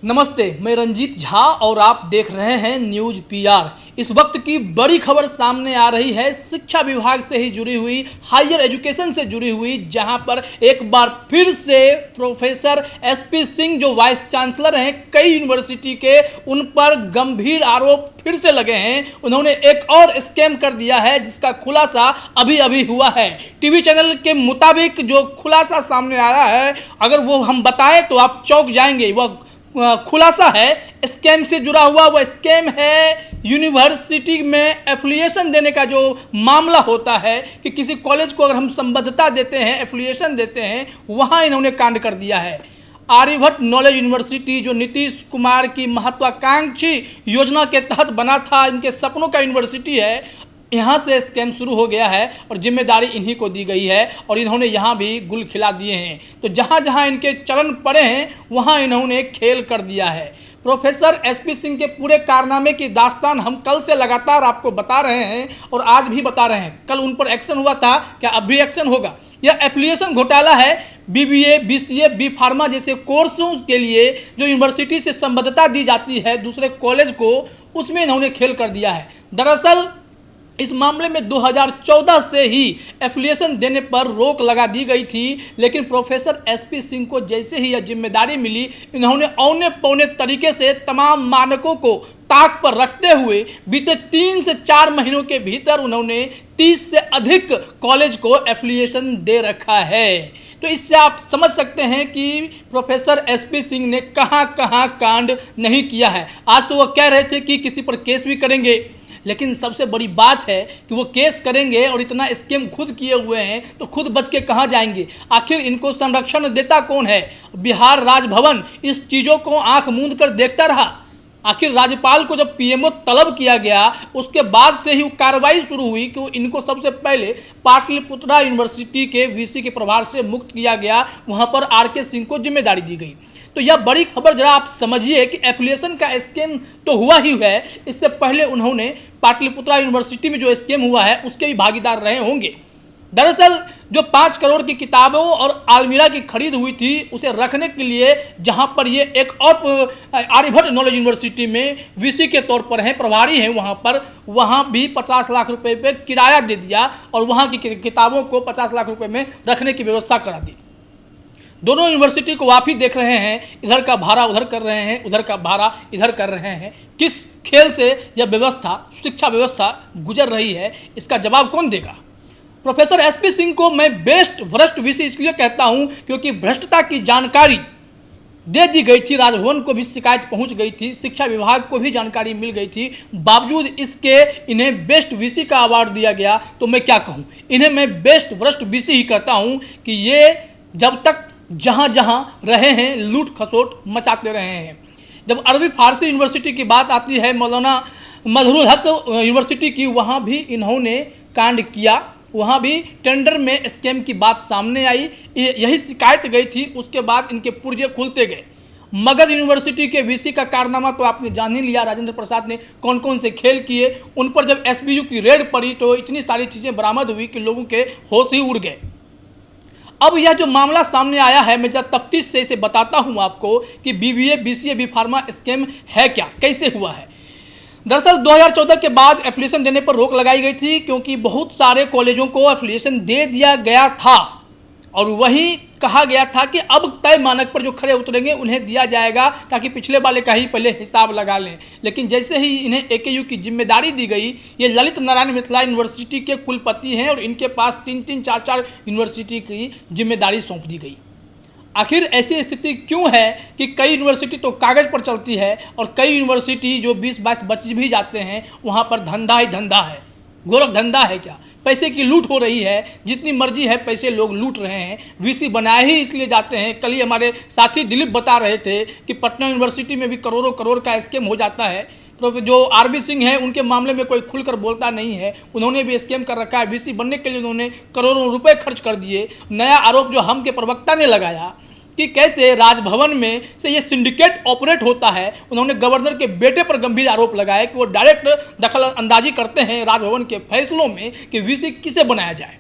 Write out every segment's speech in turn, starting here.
नमस्ते, मैं रंजीत झा और आप देख रहे हैं न्यूज पीआर। इस वक्त की बड़ी खबर सामने आ रही है शिक्षा विभाग से ही जुड़ी हुई, हायर एजुकेशन से जुड़ी हुई, जहां पर एक बार फिर से प्रोफेसर एसपी सिंह जो वाइस चांसलर हैं कई यूनिवर्सिटी के, उन पर गंभीर आरोप फिर से लगे हैं। उन्होंने एक और स्कैम कर दिया है जिसका खुलासा अभी अभी हुआ है। टीवी चैनल के मुताबिक जो खुलासा सामने आया है, अगर वो हम बताएं तो आप चौंक जाएंगे। वह खुलासा है स्कैम से जुड़ा हुआ, वह स्कैम है यूनिवर्सिटी में एफिलिएशन देने का। जो मामला होता है कि किसी कॉलेज को अगर हम संबद्धता देते हैं, एफिलिएशन देते हैं, वहां इन्होंने कांड कर दिया है। आर्यभट्ट नॉलेज यूनिवर्सिटी जो नीतीश कुमार की महत्वाकांक्षी योजना के तहत बना था, इनके सपनों का यूनिवर्सिटी है, यहाँ से स्कैम शुरू हो गया है और जिम्मेदारी इन्हीं को दी गई है और इन्होंने यहाँ भी गुल खिला दिए हैं। तो जहाँ जहाँ इनके चरण पड़े हैं वहाँ इन्होंने खेल कर दिया है। प्रोफेसर एसपी सिंह के पूरे कारनामे की दास्तान हम कल से लगातार आपको बता रहे हैं और आज भी बता रहे हैं। कल उन पर एक्शन हुआ था, क्या अब भी एक्शन होगा? यह एफिलिएशन घोटाला है। बीबीए, बीसीए, बी फार्मा जैसे कोर्सों के लिए जो यूनिवर्सिटी से संबद्धता दी जाती है दूसरे कॉलेज को, उसमें इन्होंने खेल कर दिया है। दरअसल इस मामले में 2014 से ही एफिलिएशन देने पर रोक लगा दी गई थी, लेकिन प्रोफेसर एसपी सिंह को जैसे ही यह जिम्मेदारी मिली, इन्होंने औने पौने तरीके से तमाम मानकों को ताक पर रखते हुए बीते 3 से 4 महीनों के भीतर उन्होंने 30 से अधिक कॉलेज को एफिलिएशन दे रखा है। तो इससे आप समझ सकते हैं कि प्रोफेसर एसपी सिंह ने कहां कहां कांड नहीं किया है। आज तो वो कह रहे थे कि किसी पर केस भी करेंगे, लेकिन सबसे बड़ी बात है कि वो केस करेंगे और इतना स्कैम खुद किए हुए हैं तो खुद बच के कहाँ जाएंगे? आखिर इनको संरक्षण देता कौन है? बिहार राजभवन इस चीज़ों को आंख मूंद कर देखता रहा। आखिर राज्यपाल को जब पीएमओ तलब किया गया, उसके बाद से ही कार्रवाई शुरू हुई कि इनको सबसे पहले पाटलिपुत्रा यूनिवर्सिटी के वीसी के प्रभार से मुक्त किया गया, वहाँ पर आरके सिंह को जिम्मेदारी दी गई। तो यह बड़ी खबर जरा आप समझिए कि एफिलिएशन का स्कैम तो हुआ ही है, इससे पहले उन्होंने पाटलिपुत्रा यूनिवर्सिटी में जो स्कैम हुआ है उसके भी भागीदार रहे होंगे। दरअसल जो 5 करोड़ की किताबों और अलमीरा की खरीद हुई थी, उसे रखने के लिए जहां पर ये एक और आर्यभट्ट नॉलेज यूनिवर्सिटी में वीसी के तौर पर हैं, प्रभारी हैं वहां भी 50 लाख रुपए पे किराया दे दिया और वहां की किताबों को 50 लाख रुपए में रखने की व्यवस्था करा दी। दोनों यूनिवर्सिटी को आप ही देख रहे हैं, इधर का भाड़ा उधर कर रहे हैं, उधर का भाड़ा इधर कर रहे हैं। किस खेल से यह व्यवस्था, शिक्षा व्यवस्था गुजर रही है, इसका जवाब कौन देगा? प्रोफेसर एसपी सिंह को मैं बेस्ट भ्रष्ट वीसी इसलिए कहता हूं क्योंकि भ्रष्टता की जानकारी दे दी गई थी, राजभवन को भी शिकायत पहुंच गई थी, शिक्षा विभाग को भी जानकारी मिल गई थी, बावजूद इसके इन्हें बेस्ट वीसी का अवार्ड दिया गया। तो मैं क्या कहूं, इन्हें मैं बेस्ट भ्रष्ट वीसी ही कहता हूं कि ये जब तक जहां जहां रहे हैं लूट खसोट मचाते रहे हैं। जब अरबी फारसी यूनिवर्सिटी की बात आती है, मौलाना मजहरुल हक यूनिवर्सिटी की, वहां भी इन्होंने कांड किया, वहां भी टेंडर में स्कैम की बात सामने आई, यही शिकायत गई थी, उसके बाद इनके पुर्जे खुलते गए। मगध यूनिवर्सिटी के वीसी का कारनामा तो आपने जान ही लिया, राजेंद्र प्रसाद ने कौन कौन से खेल किए। उन पर जब एसबीयू की रेड पड़ी तो इतनी सारी चीज़ें बरामद हुई कि लोगों के होश ही उड़ गए। अब यह जो मामला सामने आया है, मैं जब तफ्तीश से इसे बताता हूं आपको कि BBA, BCA, B pharma scam है क्या, कैसे हुआ है। दरअसल 2014 के बाद एफिलिएशन देने पर रोक लगाई गई थी क्योंकि बहुत सारे कॉलेजों को एफिलिएशन दे दिया गया था और वही कहा गया था कि अब तय मानक पर जो खरे उतरेंगे उन्हें दिया जाएगा ताकि पिछले वाले का ही पहले हिसाब लगा लें। लेकिन जैसे ही इन्हें एकेयू की जिम्मेदारी दी गई, ये ललित नारायण मिथिला यूनिवर्सिटी के कुलपति हैं और इनके पास 3-3, 4-4 यूनिवर्सिटी की जिम्मेदारी सौंप दी गई। आखिर ऐसी स्थिति क्यों है कि कई यूनिवर्सिटी तो कागज़ पर चलती है और कई यूनिवर्सिटी जो 20-22 बच भी जाते हैं, वहाँ पर धंधा ही धंधा है, गोरख धंधा है क्या? पैसे की लूट हो रही है, जितनी मर्जी है पैसे लोग लूट रहे हैं। वीसी बनाए ही इसलिए जाते हैं। कल ही हमारे साथी दिलीप बता रहे थे कि पटना यूनिवर्सिटी में भी करोड़ों करोड़ का स्कैम हो जाता है। तो जो आरबी सिंह हैं, उनके मामले में कोई खुलकर बोलता नहीं है, उन्होंने भी स्कैम कर रखा है। वीसी बनने के लिए उन्होंने करोड़ों रुपए खर्च कर दिए। नया आरोप जो हम के प्रवक्ता ने लगाया कि कैसे राजभवन में से ये सिंडिकेट ऑपरेट होता है, उन्होंने गवर्नर के बेटे पर गंभीर आरोप लगाया कि वो डायरेक्ट दखल अंदाजी करते हैं राजभवन के फैसलों में कि वीसी किसे बनाया जाए।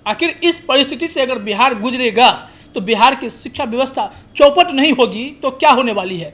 आखिर इस परिस्थिति से अगर बिहार गुजरेगा तो बिहार की शिक्षा व्यवस्था चौपट नहीं होगी तो क्या होने वाली है?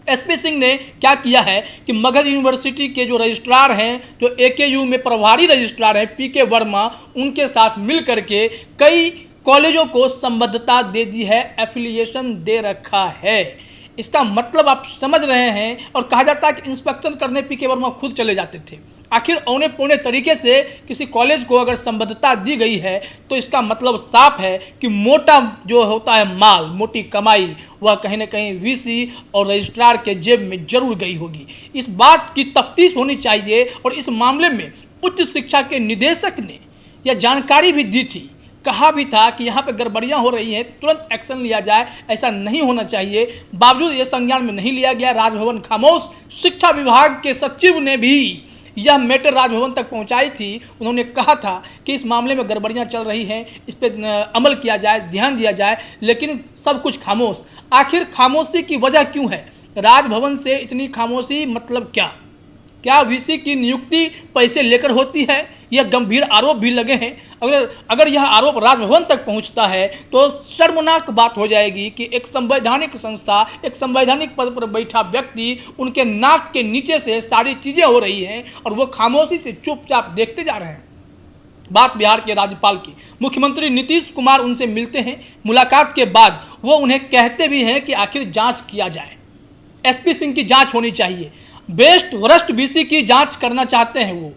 एसपी सिंह ने क्या किया है कि मगध यूनिवर्सिटी के जो रजिस्ट्रार हैं, जो एकेयू में प्रभारी रजिस्ट्रार हैं पीके वर्मा, उनके साथ मिल करके कई कॉलेजों को संबद्धता दे दी है, एफिलिएशन दे रखा है। इसका मतलब आप समझ रहे हैं। और कहा जाता है कि इंस्पेक्शन करने पीके वर्मा खुद चले जाते थे। आखिर औने पौने तरीके से किसी कॉलेज को अगर संबद्धता दी गई है तो इसका मतलब साफ है कि मोटा जो होता है माल, मोटी कमाई, वह कहीं ना कहीं वीसी और रजिस्ट्रार के जेब में जरूर गई होगी। इस बात की तफ्तीश होनी चाहिए। और इस मामले में उच्च शिक्षा के निदेशक ने यह जानकारी भी दी थी, कहा भी था कि यहाँ पे गड़बड़ियाँ हो रही हैं, तुरंत एक्शन लिया जाए, ऐसा नहीं होना चाहिए। बावजूद ये संज्ञान में नहीं लिया गया, राजभवन खामोश। शिक्षा विभाग के सचिव ने भी यह मैटर राजभवन तक पहुंचाई थी। उन्होंने कहा था कि इस मामले में गड़बड़ियाँ चल रही हैं, इस पर अमल किया जाए, ध्यान दिया जाए, लेकिन सब कुछ खामोश। आखिर खामोशी की वजह क्यों है? राजभवन से इतनी खामोशी मतलब क्या वीसी की नियुक्ति पैसे लेकर होती है? यह गंभीर आरोप भी लगे हैं। अगर यह आरोप राजभवन तक पहुंचता है तो शर्मनाक बात हो जाएगी कि एक संवैधानिक संस्था, एक संवैधानिक पद पर बैठा व्यक्ति, उनके नाक के नीचे से सारी चीज़ें हो रही हैं और वो खामोशी से चुपचाप देखते जा रहे हैं। बात बिहार के राज्यपाल की। मुख्यमंत्री नीतीश कुमार उनसे मिलते हैं। मुलाकात के बाद वो उन्हें कहते भी हैं कि आखिर जाँच किया जाए, एसपी सिंह की जाँच होनी चाहिए। बेस्ट वरिष्ठ वीसी की जांच करना चाहते हैं वो।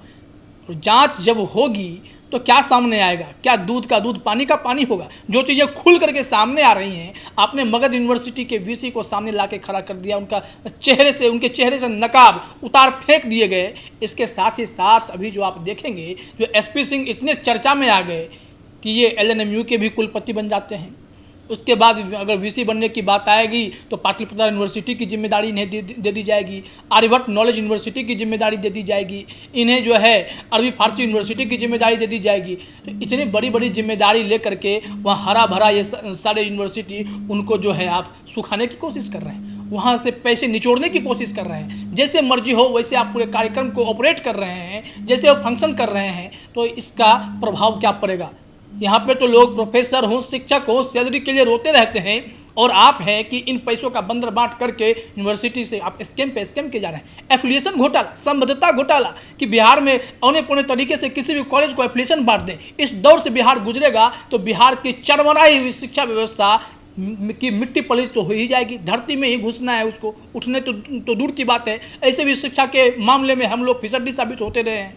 तो जांच जब होगी तो क्या सामने आएगा? क्या दूध का दूध पानी का पानी होगा? जो चीज़ें खुल करके सामने आ रही हैं, आपने मगध यूनिवर्सिटी के वीसी को सामने लाके खड़ा कर दिया, उनके चेहरे से नकाब उतार फेंक दिए गए। इसके साथ ही साथ अभी जो आप देखेंगे, जो एसपी सिंह इतने चर्चा में आ गए कि ये एलएनएमयू के भी कुलपति बन जाते हैं। उसके बाद अगर वीसी बनने की बात आएगी तो पाटलिपुत्र यूनिवर्सिटी की जिम्मेदारी इन्हें दे दी जाएगी, आर्यभट्ट नॉलेज यूनिवर्सिटी की जिम्मेदारी दे दी जाएगी, इन्हें जो है अरबी फारसी यूनिवर्सिटी की जिम्मेदारी दे दी जाएगी। तो इतनी बड़ी बड़ी जिम्मेदारी लेकर के वहाँ हरा भरा ये सारे यूनिवर्सिटी, उनको जो है आप सुखाने की कोशिश कर रहे हैं, वहाँ से पैसे निचोड़ने की कोशिश कर रहे हैं। जैसे मर्जी हो वैसे आप पूरे कार्यक्रम को ऑपरेट कर रहे हैं, जैसे वो फंक्शन कर रहे हैं, तो इसका प्रभाव क्या पड़ेगा? यहाँ पे तो लोग प्रोफेसर हो, शिक्षक हो, सैलरी के लिए रोते रहते हैं, और आप हैं कि इन पैसों का बंदर बांट करके यूनिवर्सिटी से आप स्कैम पे स्कैम के जा रहे हैं। एफिलिएशन घोटाला, संबद्धता घोटाला, कि बिहार में औने पौने तरीके से किसी भी कॉलेज को एफिलिएशन बांट दें। इस दौर से बिहार गुजरेगा तो बिहार की चरमराई हुई शिक्षा व्यवस्था की मिट्टी पलीत तो हो ही जाएगी। धरती में ही घुसना है उसको, उठने तो दूर की बात है। ऐसे भी शिक्षा के मामले में हम लोग फिसड्डी साबित होते रहे हैं,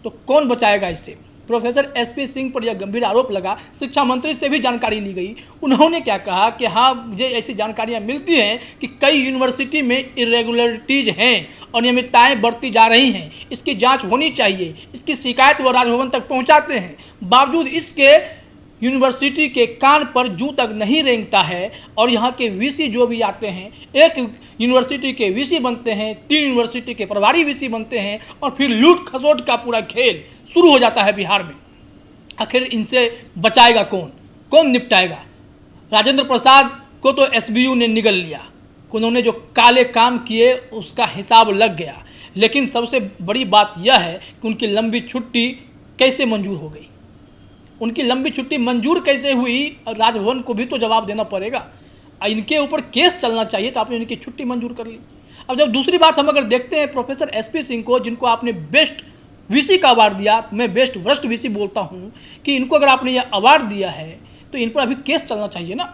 तो कौन बचाएगा इससे? प्रोफेसर एसपी सिंह पर यह गंभीर आरोप लगा। शिक्षा मंत्री से भी जानकारी ली गई। उन्होंने क्या कहा कि हाँ, मुझे ऐसी जानकारियाँ मिलती हैं कि कई यूनिवर्सिटी में इरेगुलरिटीज़ हैं, अनियमितताएं बढ़ती जा रही हैं, इसकी जांच होनी चाहिए। इसकी शिकायत वो राजभवन तक पहुंचाते हैं, बावजूद इसके यूनिवर्सिटी के कान पर जूं तक नहीं रेंगता है। और यहाँ के वीसी जो भी आते हैं, एक यूनिवर्सिटी के वीसी बनते हैं, 3 यूनिवर्सिटी के प्रभारी वीसी बनते हैं, और फिर लूट खसोट का पूरा खेल शुरू हो जाता है बिहार में। आखिर इनसे बचाएगा कौन? कौन निपटाएगा? राजेंद्र प्रसाद को तो एसबीयू ने निगल लिया, उन्होंने जो काले काम किए उसका हिसाब लग गया। लेकिन सबसे बड़ी बात यह है कि उनकी लंबी छुट्टी कैसे मंजूर हो गई? उनकी लंबी छुट्टी मंजूर कैसे हुई? राजभवन को भी तो जवाब देना पड़ेगा। इनके ऊपर केस चलना चाहिए, तो आपने इनकी छुट्टी मंजूर कर ली। अब जब दूसरी बात हम अगर देखते हैं प्रोफेसर एसपी सिंह को, जिनको आपने बेस्ट वीसी का अवार्ड दिया, मैं बेस्ट वरिष्ठ वीसी बोलता हूं, कि इनको अगर आपने यह अवार्ड दिया है तो इन पर अभी केस चलना चाहिए ना।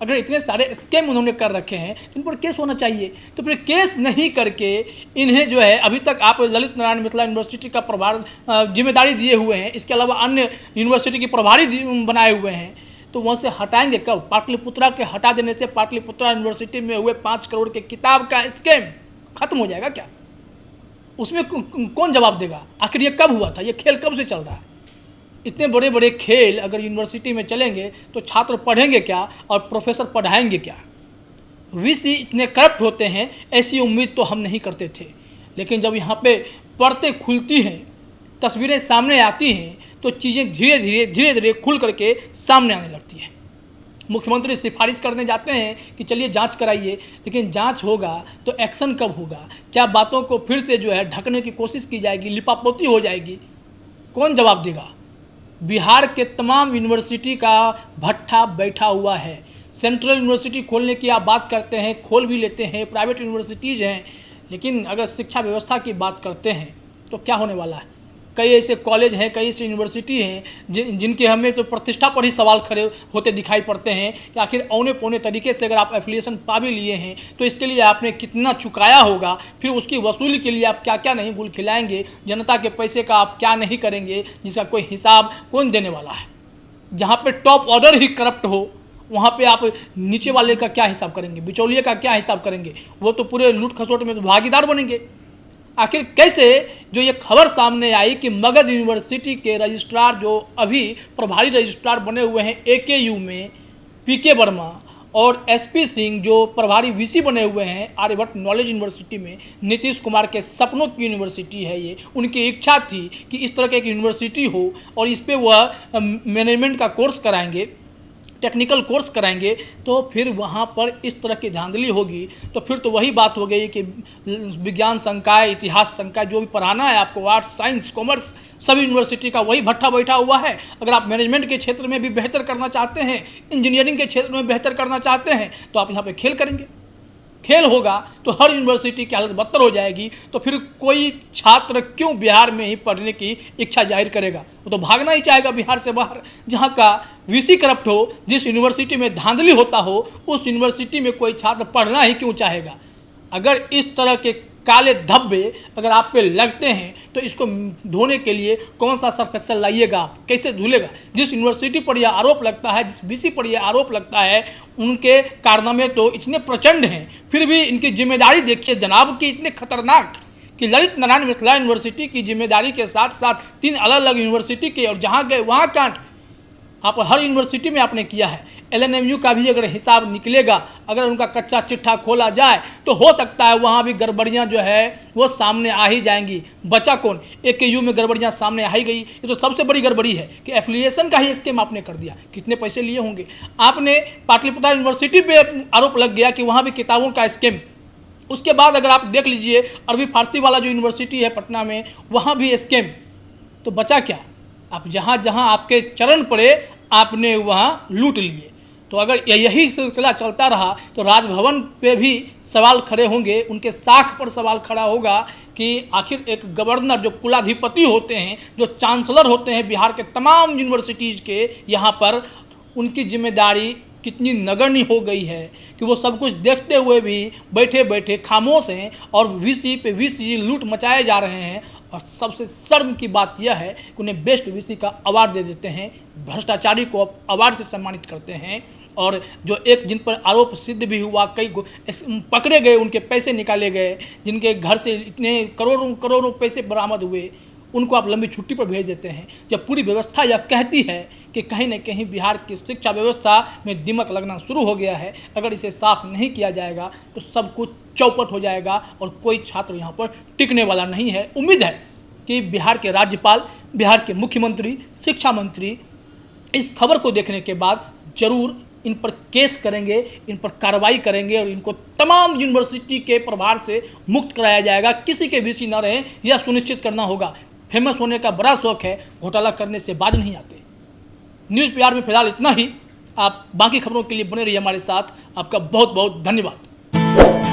अगर इतने सारे स्कैम उन्होंने कर रखे हैं तो इन पर केस होना चाहिए। तो फिर केस नहीं करके इन्हें जो है, अभी तक आप ललित नारायण मिथिला यूनिवर्सिटी का प्रभार जिम्मेदारी दिए हुए हैं, इसके अलावा अन्य यूनिवर्सिटी की प्रभारी बनाए हुए हैं, तो वहाँ से हटाएंगे कब? पाटलिपुत्रा के हटा देने से पाटलिपुत्रा यूनिवर्सिटी में हुए 5 करोड़ के किताब का स्कैम खत्म हो जाएगा क्या? उसमें कौन जवाब देगा? आखिर ये कब हुआ था? ये खेल कब से चल रहा है? इतने बड़े बड़े खेल अगर यूनिवर्सिटी में चलेंगे तो छात्र पढ़ेंगे क्या और प्रोफेसर पढ़ाएंगे क्या? वीसी इतने करप्ट होते हैं, ऐसी उम्मीद तो हम नहीं करते थे। लेकिन जब यहाँ पे पर्दे खुलती हैं, तस्वीरें सामने आती हैं, तो चीज़ें धीरे धीरे खुल करके सामने आने लगती हैं। मुख्यमंत्री सिफारिश करने जाते हैं कि चलिए जांच कराइए, लेकिन जांच होगा तो एक्शन कब होगा? क्या बातों को फिर से जो है ढकने की कोशिश की जाएगी, लिपापोती हो जाएगी? कौन जवाब देगा? बिहार के तमाम यूनिवर्सिटी का भट्ठा बैठा हुआ है। सेंट्रल यूनिवर्सिटी खोलने की आप बात करते हैं, खोल भी लेते हैं, प्राइवेट यूनिवर्सिटीज़ हैं, लेकिन अगर शिक्षा व्यवस्था की बात करते हैं तो क्या होने वाला है। कई ऐसे कॉलेज हैं, कई ऐसी यूनिवर्सिटी हैं जिनके हमें तो प्रतिष्ठा पर ही सवाल खड़े होते दिखाई पड़ते हैं कि आखिर औने पौने तरीके से अगर आप एफिलिएशन पा भी लिए हैं तो इसके लिए आपने कितना चुकाया होगा, फिर उसकी वसूली के लिए आप क्या क्या नहीं भूल खिलाएंगे, जनता के पैसे का आप क्या नहीं करेंगे, जिसका कोई हिसाब कौन देने वाला है। जहाँ पे टॉप ऑर्डर ही करप्ट हो वहाँ पे आप नीचे वाले का क्या हिसाब करेंगे, बिचौलिए का क्या हिसाब करेंगे, वो तो पूरे लूट खसोट में तो भागीदार बनेंगे। आखिर कैसे जो ये खबर सामने आई कि मगध यूनिवर्सिटी के रजिस्ट्रार जो अभी प्रभारी रजिस्ट्रार बने हुए हैं AKU में PK वर्मा, और SP सिंह जो प्रभारी VC बने हुए हैं आर्यभट्ट नॉलेज यूनिवर्सिटी में, नीतीश कुमार के सपनों की यूनिवर्सिटी है ये, उनकी इच्छा थी कि इस तरह की एक यूनिवर्सिटी हो और इस पर वह मैनेजमेंट का कोर्स कराएंगे, टेक्निकल कोर्स कराएंगे, तो फिर वहाँ पर इस तरह की धांधली होगी तो फिर तो वही बात हो गई कि विज्ञान संकाय, इतिहास संकाय जो भी पढ़ाना है आपको, आर्ट्स, साइंस, कॉमर्स, सभी यूनिवर्सिटी का वही भट्ठा बैठा हुआ है। अगर आप मैनेजमेंट के क्षेत्र में भी बेहतर करना चाहते हैं, इंजीनियरिंग के क्षेत्र में बेहतर करना चाहते हैं, तो आप यहाँ पे खेल करेंगे। खेल होगा तो हर यूनिवर्सिटी की हालत बदतर हो जाएगी, तो फिर कोई छात्र क्यों बिहार में ही पढ़ने की इच्छा जाहिर करेगा, वो तो भागना ही चाहेगा बिहार से बाहर। जहाँ का VC करप्ट हो, जिस यूनिवर्सिटी में धांधली होता हो, उस यूनिवर्सिटी में कोई छात्र पढ़ना ही क्यों चाहेगा। अगर इस तरह के काले धब्बे अगर आप पे लगते हैं तो इसको धोने के लिए कौन सा सर्फ एक्सेल लाइएगा, आप कैसे धुलेगा। जिस यूनिवर्सिटी पर यह आरोप लगता है, जिस VC पर यह आरोप लगता है, उनके कारनामे तो इतने प्रचंड हैं, फिर भी इनकी जिम्मेदारी देखिए जनाब की इतने खतरनाक कि ललित नारायण मिथिला यूनिवर्सिटी की जिम्मेदारी के साथ साथ 3 अलग अलग यूनिवर्सिटी के, और जहाँ गए वहाँ कांड आप हर यूनिवर्सिटी में आपने किया है। LNMU का भी अगर हिसाब निकलेगा, अगर उनका कच्चा चिट्ठा खोला जाए तो हो सकता है वहाँ भी गड़बड़ियाँ जो है वो सामने आ ही जाएंगी। बचा कौन, AKU में गड़बड़ियाँ सामने आ ही गई। ये तो सबसे बड़ी गड़बड़ी है कि एफिलिएशन का ही स्कीम आपने कर दिया। कितने पैसे लिए होंगे आपने। पाटलिपुत्र यूनिवर्सिटी पे आरोप लग गया कि वहाँ भी किताबों का स्कीम। उसके बाद अगर आप देख लीजिए अरबी फारसी वाला जो यूनिवर्सिटी है पटना में, वहाँ भी स्कीम। तो बचा क्या, आप जहाँ जहाँ आपके चरण पड़े आपने वहाँ लूट लिए। तो अगर यही सिलसिला चलता रहा तो राजभवन पे भी सवाल खड़े होंगे, उनके साख पर सवाल खड़ा होगा कि आखिर एक गवर्नर जो कुलाधिपति होते हैं, जो चांसलर होते हैं बिहार के तमाम यूनिवर्सिटीज़ के, यहाँ पर उनकी जिम्मेदारी कितनी नगण्य हो गई है कि वो सब कुछ देखते हुए भी बैठे बैठे खामोश हैं और VC पे VC लूट मचाए जा रहे हैं। और सबसे शर्म की बात यह है कि उन्हें बेस्ट VC का अवार्ड दे देते हैं, भ्रष्टाचारी को अवार्ड से सम्मानित करते हैं। और जो एक जिन पर आरोप सिद्ध भी हुआ, कई पकड़े गए, उनके पैसे निकाले गए, जिनके घर से इतने करोड़ों करोड़ों पैसे बरामद हुए, उनको आप लंबी छुट्टी पर भेज देते हैं। जब पूरी व्यवस्था यह कहती है कि कहीं न कहीं बिहार की शिक्षा व्यवस्था में दिमक लगना शुरू हो गया है, अगर इसे साफ नहीं किया जाएगा तो सब कुछ चौपट हो जाएगा और कोई छात्र यहाँ पर टिकने वाला नहीं है। उम्मीद है कि बिहार के राज्यपाल, बिहार के मुख्यमंत्री, शिक्षा मंत्री इस खबर को देखने के बाद जरूर इन पर केस करेंगे, इन पर कार्रवाई करेंगे और इनको तमाम यूनिवर्सिटी के प्रभार से मुक्त कराया जाएगा। किसी के VC न रहे, यह सुनिश्चित करना होगा। फेमस होने का बड़ा शौक है, घोटाला करने से बाज नहीं आते। न्यूज़ PR में फिलहाल इतना ही। आप बाकी खबरों के लिए बने रहिए हमारे साथ। आपका बहुत बहुत धन्यवाद।